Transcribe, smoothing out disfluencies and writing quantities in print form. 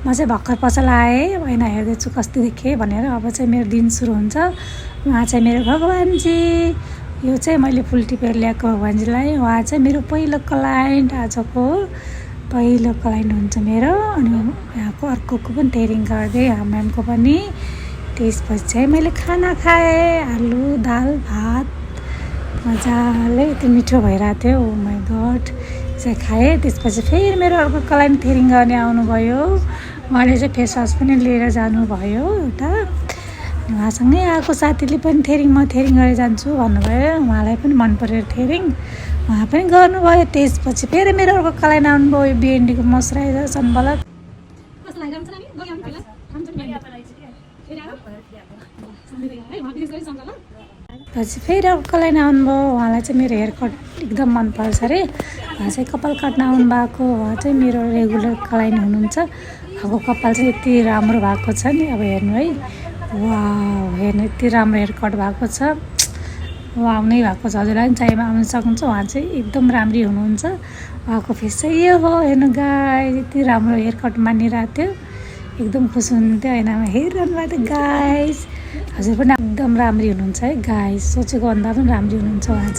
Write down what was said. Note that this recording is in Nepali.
म चाहिँ भर्खर पसल आएँ, ऐना हेर्दैछु कस्तो देखेँ भनेर। अब चाहिँ मेरो दिन सुरु हुन्छ। उहाँ चाहिँ मेरो भगवान्जी, यो चाहिँ मैले फुल टिपेर ल्याएको भगवान्जीलाई। उहाँ चाहिँ मेरो पहिलो क्लाइन्ट, आजको पहिलो क्लाइन्ट हुन्छ मेरो। अनि यहाँको अर्कोको पनि टेरिङ गर्दै, म्यामको पनि। त्यसपछि चाहिँ मैले खाना खाएँ, आलु दाल भात मजाले। यति मिठो भइरहेको थियो, ओ माई गड। चाहिँ खाएँ। त्यसपछि फेरि मेरो अर्को क्लाइन्ट थेरिङ गर्ने आउनुभयो। उहाँले चाहिँ फेस वास पनि लिएर जानुभयो एउटा। उहाँसँगै आएको साथीले पनि म थेरिङ गरेर जान्छु भन्नुभयो। उहाँलाई पनि मन पऱ्यो थेरिङ, उहाँ पनि गर्नुभयो। त्यसपछि फेरि मेरो अर्को क्लाइन्ट आउनुभयो, बिएनडीको मोइस्चराइजर सनब्लक। पछि फेरि अर्को क्लाइन्ट आउनुभयो, उहाँलाई चाहिँ मेरो हेयर कट एकदम मनपर्छ अरे। उहाँ चाहिँ कपाल काट्न आउनुभएको। उहाँ चाहिँ मेरो रेगुलर क्लाइन्ट हुनुहुन्छ। उहाँको कपाल चाहिँ यति राम्रो भएको छ नि, अब हेर्नु है। वाह, हेर्नु यति राम्रो हेयर कट भएको छ, वाह नै भएको छ। हजुरलाई पनि चाहिएमा आउनु सक्नुहुन्छ। उहाँ चाहिँ एकदम राम्री हुनुहुन्छ। उहाँको फेस चाहिँ यो हो, हेर्नु गाइस। यति राम्रो हेयर कट मानिरहेको थियो, एकदम खुसी हुनुहुन्थ्यो ऐनामा हेरिरहनु भएको थियो गाइस। हजुर पनि एकदम राम्री हुनुहुन्छ है गाइस, सोचेको भन्दा पनि राम्री हुनुहुन्छ उहाँ चाहिँ।